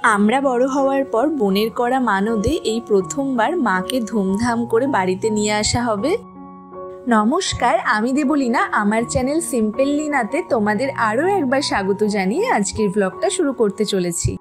আমরা বড় হওয়ার পর বোনের করা মানদে এই প্রথমবার মাকে ধুমধাম করে বাড়িতে নিয়ে আসা হবে। নমস্কার, আমি দেবলীনা। আমার চ্যানেল সিম্পল লিনাতে তোমাদের আরও একবার স্বাগত জানিয়ে আজকের ব্লগটা শুরু করতে চলেছি।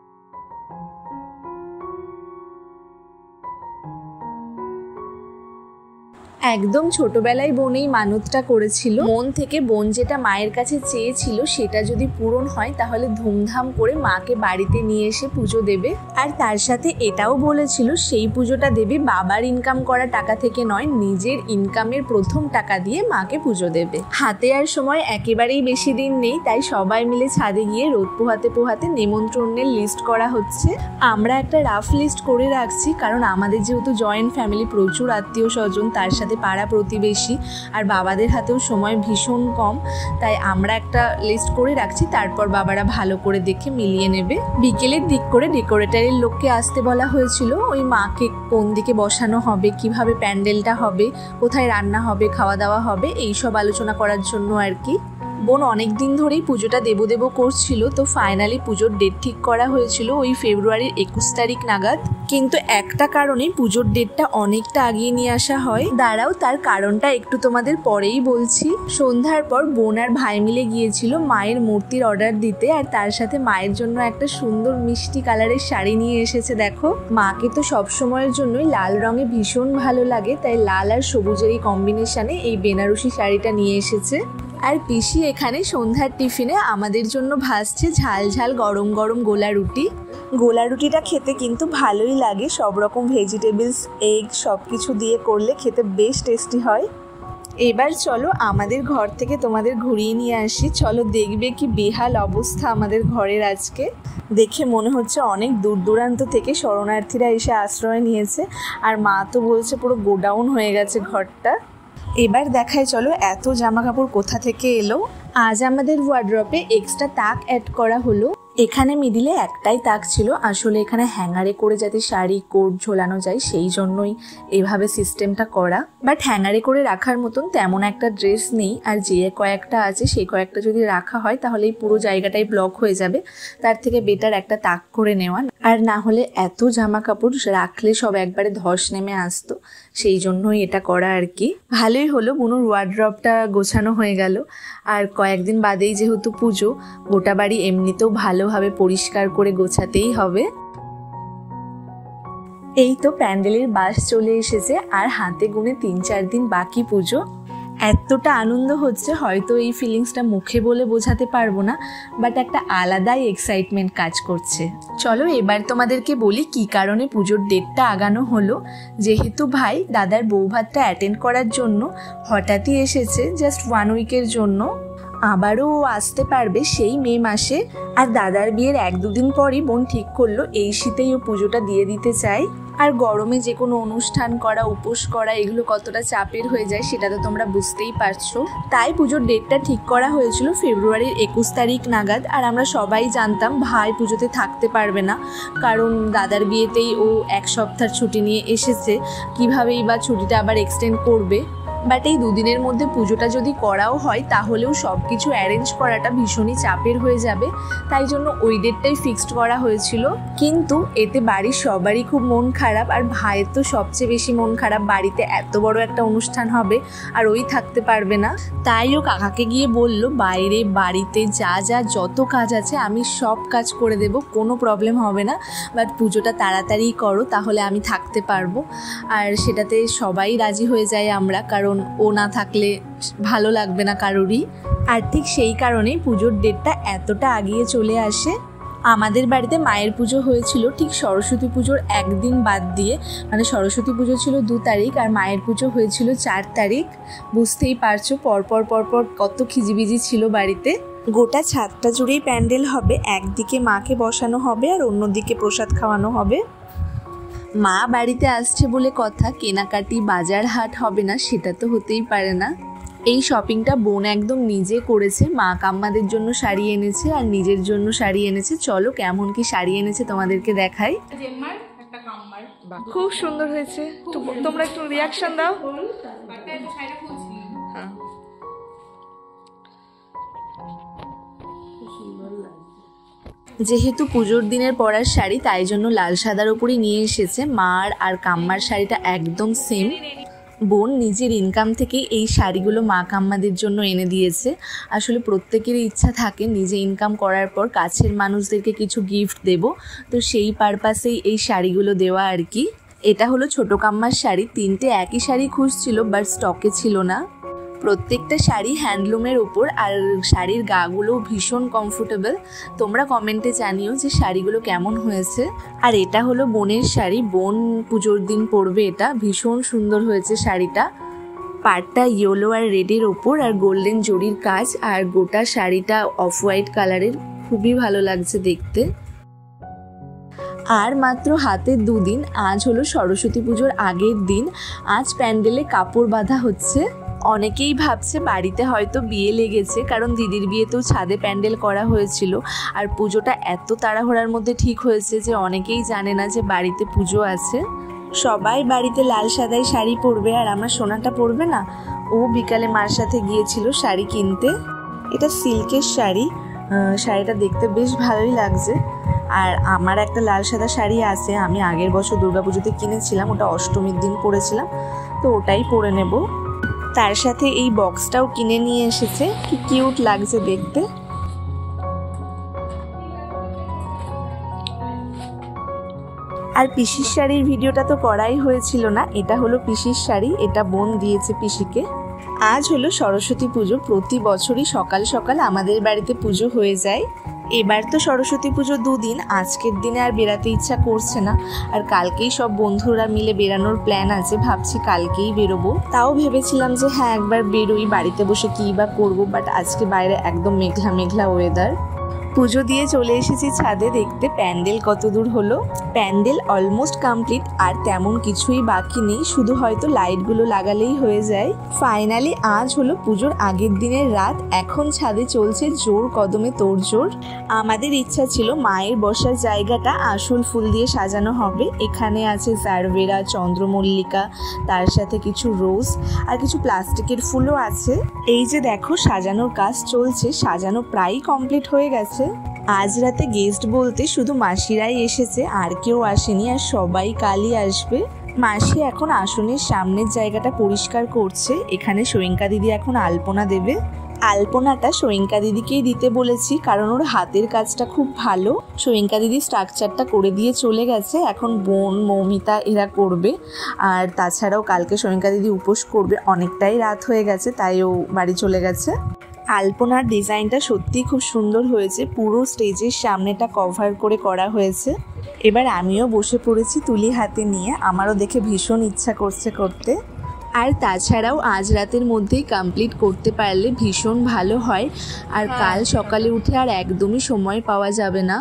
একদম ছোটবেলায় বোন এই মানতটা করেছিল, মন থেকে বোন যেটা মায়ের কাছে চেয়েছিল সেটা যদি পূরণ হয় তাহলে ধুমধাম করে মাকে বাড়িতে নিয়ে এসে পুজো দেবে। আর তার সাথে এটাও বলেছিল সেই পুজোটা দেবে বাবার ইনকাম করা টাকা থেকে নয়, নিজের ইনকামের প্রথম টাকা দিয়ে মাকে পুজো দেবে। হাতে আর সময় একেবারেই বেশি দিন নেই, তাই সবাই মিলে ছাদে গিয়ে রোদ পোহাতে পোহাতে নেমন্ত্রণের লিস্ট করা হচ্ছে। আমরা একটা রাফ লিস্ট করে রাখছি, কারণ আমাদের যেহেতু জয়েন্ট ফ্যামিলি, প্রচুর আত্মীয় স্বজন, তার সাথে পাড়া প্রতিবেশী, আর বাবাদের হাতেও সময় ভীষণ কম, তাই আমরা একটা লিস্ট করে রাখছি। তারপর বাবারা ভালো করে দেখে মিলিয়ে নেবে। বিকেলের দিক করে ডেকোরেটরের লোককে আসতে বলা হয়েছিল। ওই মাকে কোন দিকে বসানো হবে, কিভাবে প্যান্ডেলটা হবে, কোথায় রান্না হবে, খাওয়া দাওয়া হবে, এইসব আলোচনা করার জন্য আর কি। বোন অনেক দিন ধরেই পুজোটা দেবো দেবো করছিল, তো ফাইনালি পুজোর ডেট ঠিক করা হয়েছিল ওই ফেব্রুয়ারির 21 তারিখ নাগাদ। কিন্তু একটা কারণে পুজোর ডেটটা অনেকটা আগিয়ে নিয়ে আসা হয়। দাঁড়াও, তার কারণটা একটু তোমাদের পরেই বলছি। সন্ধ্যার পর বোন আর ভাই মিলে গিয়েছিল মায়ের মূর্তির অর্ডার দিতে, আর তার সাথে মায়ের জন্য একটা সুন্দর মিষ্টি কালারের শাড়ি নিয়ে এসেছে। দেখো, মাকে তো সবসময়ের জন্যই লাল রঙে ভীষণ ভালো লাগে, তাই লাল আর সবুজের এই কম্বিনেশনে এই বেনারসি শাড়িটা নিয়ে এসেছে। আর পিসি এখানে সন্ধ্যার টিফিনে আমাদের জন্য ভাজছে ঝাল ঝাল গরম গরম গোলা রুটি। গোলা রুটিটা খেতে কিন্তু ভালোই লাগে, সব রকম ভেজিটেবলস, এগ সব কিছু দিয়ে করলে খেতে বেশ টেস্টি হয়। এবার চলো আমাদের ঘর থেকে তোমাদের ঘুরিয়ে নিয়ে আসি। চলো, দেখবে কি বেহাল অবস্থা আমাদের ঘরের আজকে। দেখে মনে হচ্ছে অনেক দূর দূরান্ত থেকে শরণার্থীরা এসে আশ্রয় নিয়েছে, আর মা তো বলছে পুরো গোডাউন হয়ে গেছে ঘরটা। এবার দেখায় চলো এত জামা কাপড় কোথা থেকে এলো। আজ আমাদের ওয়ার্ড্রপে এক্সট্রা তাক অ্যাড করা হলো। এখানে মিডিলে একটাই তাক ছিল, আসলে এখানে হ্যাঙ্গারে করে যাতে শাড়ি কোট ঝোলানো যায় সেই জন্যই এভাবে সিস্টেমটা করা। বাট হ্যাঙ্গারে করে রাখার মতন তেমন একটা ড্রেস নেই, আর যে কয়েকটা আছে সেই কয়েকটা যদি রাখা হয় তাহলে এই পুরো জায়গাটাই ব্লক হয়ে যাবে। তার থেকে বেটার একটা তাক করে নেওয়া, আর না হলে এত জামা কাপড় রাখলে সব একবারে ধস নেমে আসতো, সেই জন্যই এটা করা আর কি। ভালোই হলো, বুনুর ওয়ার্ড্রপটা গোছানো হয়ে গেল। আর কয়েকদিন বাদেই যেহেতু পুজো, গোটা বাড়ি এমনিতেও ভালোভাবে পরিষ্কার করে গোছাতেই হবে। এই তো প্যান্ডেলের বাস চলে এসেছে, আর হাতে গুনে 3-4 দিন বাকি পুজো। এতটা আনন্দ হচ্ছে, হয়তো এই ফিলিংসটা মুখে বলে বোঝাতে পারবো না, বাট একটা আলাদাই এক্সাইটমেন্ট কাজ করছে। চলো এবার তোমাদেরকে বলি কি কারণে পুজোর ডেটটা আগানো হলো। যেহেতু ভাই দাদার বৌভাতটা অ্যাটেন্ড করার জন্য হঠাৎই এসেছে, জাস্ট 1 উইকের জন্য। আবারও ও আসতে পারবে সেই মে মাসে। আর দাদার বিয়ের 1-2 দিন পরই বোন ঠিক করলো এই শীতেই ও পুজোটা দিয়ে দিতে চায়। আর গরমে যে কোনো অনুষ্ঠান করা, উপোস করা, এগুলো কতটা চাপের হয়ে যায় সেটা তো তোমরা বুঝতেই পারছো। তাই পুজোর ডেটটা ঠিক করা হয়েছিল ফেব্রুয়ারির 21 তারিখ নাগাদ। আর আমরা সবাই জানতাম ভাই পুজোতে থাকতে পারবে না, কারণ দাদার বিয়েতেই ও 1 সপ্তাহ ছুটি নিয়ে এসেছে, কিভাবেই বা ছুটিটা আবার এক্সটেন্ড করবে। বাট এই 2 দিনের মধ্যে পুজোটা যদি করাও হয় তাহলেও সব কিছু অ্যারেঞ্জ করাটা ভীষণই চাপের হয়ে যাবে, তাই জন্য ওই ডেটটাই ফিক্সড করা হয়েছিল। কিন্তু এতে বাড়ির সবারই খুব মন খারাপ, আর ভাইয়ের তো সবচেয়ে বেশি মন খারাপ। বাড়িতে এত বড় একটা অনুষ্ঠান হবে আর ওই থাকতে পারবে না। তাই ও কাকাকে গিয়ে বলল, বাইরে বাড়িতে যা যা যত কাজ আছে আমি সব কাজ করে দেব, কোনো প্রবলেম হবে না, বাট পুজোটা তাড়াতাড়ি করো, তাহলে আমি থাকতে পারবো। আর সেটাতে সবাই রাজি হয়ে যায় আমরা, কারণ ও না থাকলে ভালো লাগবে না কারোরই। আর ঠিক সেই কারণেই পুজোর ডেটটা এতটা আগিয়ে চলে আসে। আমাদের বাড়িতে মায়ের পুজো হয়েছিল ঠিক সরস্বতী পুজোর 1 দিন বাদ দিয়ে, মানে সরস্বতী পুজো ছিল 2 তারিখ আর মায়ের পুজো হয়েছিল 4 তারিখ। বুঝতেই পারছো পরপর কত খিজিবিজি ছিল বাড়িতে। গোটা ছাদটা জুড়েই প্যান্ডেল হবে, একদিকে মাকে বসানো হবে আর অন্যদিকে প্রসাদ খাওয়ানো হবে। মা বাড়িতে আসছে বলে কথা, কেনাকাটি বাজার হাট হবে না সেটা তো হতেই পারে না। এই শপিংটা বোন একদম নিজে করেছে, মা কাম্মাদের জন্য শাড়ি এনেছে আর নিজের জন্য শাড়ি এনেছে। চলো কেমন কি শাড়ি এনেছে তোমাদেরকে দেখাই। খুব সুন্দর হয়েছে, তোমরা একটু রিয়াকশন দাও। হ্যাঁ, যেহেতু পুজোর দিনের পরার শাড়ি, তাই জন্য লাল সাদার উপরই নিয়ে এসেছে। মার আর কাম্মার শাড়িটা একদম সেম। বোন নিজের ইনকাম থেকেই এই শাড়িগুলো মা কাম্মাদের জন্য এনে দিয়েছে। আসলে প্রত্যেকেরই ইচ্ছা থাকে নিজে ইনকাম করার পর কাছের মানুষদেরকে কিছু গিফট দেব, তো সেই পারপাসেই এই শাড়িগুলো দেওয়া আর কি। এটা হলো ছোটো কাম্মার শাড়ি। 3টে একই শাড়ি খুঁজছিল, বাট স্টকে ছিল না। প্রত্যেকটা শাড়ি হ্যান্ডলুমের ওপর, আর শাড়ির গাগুলো ভীষণ কমফোর্টেবল। তোমরা কমেন্টে জানিও যে শাড়িগুলো কেমন হয়েছে। আর এটা হলো বোনের শাড়ি, বোন পুজোর দিন পরবে। এটা ভীষণ সুন্দর হয়েছে শাড়িটা। পাড়টা ইয়েলো আর রেডের ওপর, আর গোল্ডেন জরির কাজ, আর গোটা শাড়িটা অফ হোয়াইট কালারের। খুবই ভালো লাগছে দেখতে। আর মাত্র হাতে 2 দিন। আজ হলো সরস্বতী পুজোর আগের দিন। আজ প্যান্ডেলে কাপড় বাঁধা হচ্ছে। অনেকেই ভাবছে বাড়িতে হয়তো বিয়ে লেগেছে, কারণ দিদির বিয়েতেও ছাদে প্যান্ডেল করা হয়েছিল। আর পুজোটা এত তাড়াহুড়ার মধ্যে ঠিক হয়েছে যে অনেকেই জানে না যে বাড়িতে পুজো আছে। সবাই বাড়িতে লাল সাদাই শাড়ি পরবে, আর আমার সোনাটা পরবে না। ও বিকালে মার সাথে গিয়েছিল শাড়ি কিনতে। এটা সিল্কের শাড়ি, শাড়িটা দেখতে বেশ ভালোই লাগছে। আর আমার একটা লাল সাদা শাড়ি আছে, আমি আগের বছর দুর্গাপুজোতে কিনেছিলাম, ওটা অষ্টমীর দিন পরেছিলাম, তো ওটাই পরে নেব। তার সাথে এই বক্সটাও কিনে নিয়ে এসেছে। কি কিউট লাগছে দেখতে। আর পিসির শাড়ির ভিডিওটা তো করাই হয়েছিল না। এটা হলো পিসির শাড়ি, এটা বোন দিয়েছে পিসিকে। আজ হলো সরস্বতী পুজো। প্রতি বছরই সকাল সকাল আমাদের বাড়িতে পুজো হয়ে যায়। এবার তো সরস্বতী পুজো 2 দিন। আজকের দিনে আর বেরাতে ইচ্ছা করছে না, আর কালকেই সব বন্ধুরা মিলে বেরানোর প্ল্যান আছে। ভাবছি কালকেই বেরোবো। তাও ভেবেছিলাম যে হ্যাঁ একবার বেরোই, বাড়িতে বসে কী বা করবো, বাট আজকে বাইরে একদম মেঘলা মেঘলা ওয়েদার। পুজো দিয়ে চলে এসেছি ছাদে দেখতে প্যান্ডেল কত দূর হলো। প্যান্ডেল অলমোস্ট কমপ্লিট, আর তেমন কিছুই বাকি নেই, শুধু হয়তো লাইটগুলো লাগালেই হয়ে যায়। ফাইনালি আজ হলো পুজোর আগের দিনের রাত। এখন ছাদে চলছে জোর কদমে তোড়জোড়। আমাদের ইচ্ছা ছিল মায়ের বসার জায়গাটা আসল ফুল দিয়ে সাজানো হবে। এখানে আছে জারবেরা, চন্দ্রমল্লিকা, তার সাথে কিছু রোজ আর কিছু প্লাস্টিকের ফুলও আছে। এই যে দেখো সাজানোর কাজ চলছে, সাজানো প্রায় কমপ্লিট হয়ে গেছে। আজ রাতে গেস্ট বলতে শুধু মাসিরাই এসেছে, আর কেউ আসেনি, আর সবাই কালই আসবে। মাসি এখন আসনের সামনের জায়গাটা পরিষ্কার করছে। এখানে সৈঙ্কা দিদি এখন আলপনা দেবে। আলপনাটা সৈঙ্কা দিদিকেই দিতে বলেছি, কারণ ওর হাতের কাজটা খুব ভালো। সৈঙ্কা দিদি স্ট্রাকচারটা করে দিয়ে চলে গেছে, এখন বোন মৌমিতা এরা করবে। আর তাছাড়াও কালকে সৈঙ্কা দিদি উপোস করবে। অনেকটাই রাত হয়ে গেছে, তাই ও বাড়ি চলে গেছে। আলপনার ডিজাইনটা সত্যিই খুব সুন্দর হয়েছে। পুরো স্টেজের সামনেটা কভার করে করা হয়েছে। এবার আমিও বসে পড়েছি তুলি হাতে নিয়ে। আমারও দেখে ভীষণ ইচ্ছা করছে করতে। আর তাছাড়াও আজ রাতের মধ্যেই কমপ্লিট করতে পারলে ভীষণ ভালো হয়। আর কাল সকালে উঠে আর একদমই সময় পাওয়া যাবে না।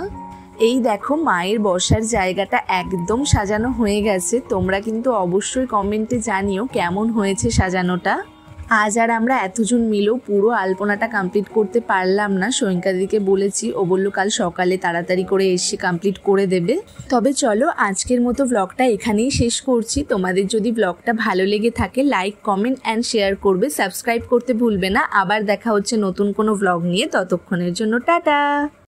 এই দেখো মায়ের বসার জায়গাটা একদম সাজানো হয়ে গেছে। তোমরা কিন্তু অবশ্যই কমেন্টে জানিও কেমন হয়েছে সাজানোটা। আজ আর আমরা এতজন মিলেও পুরো আলপনাটা কমপ্লিট করতে পারলাম না। সৈঙ্কা দিদিকে বলেছি, ও বললো কাল সকালে তাড়াতাড়ি করে এসে কমপ্লিট করে দেবে। তবে চলো আজকের মতো ব্লগটা এখানেই শেষ করছি। তোমাদের যদি ব্লগটা ভালো লেগে থাকে লাইক, কমেন্ট অ্যান্ড শেয়ার করবে। সাবস্ক্রাইব করতে ভুলবে না। আবার দেখা হচ্ছে নতুন কোনো ব্লগ নিয়ে। ততক্ষণের জন্য টাটা।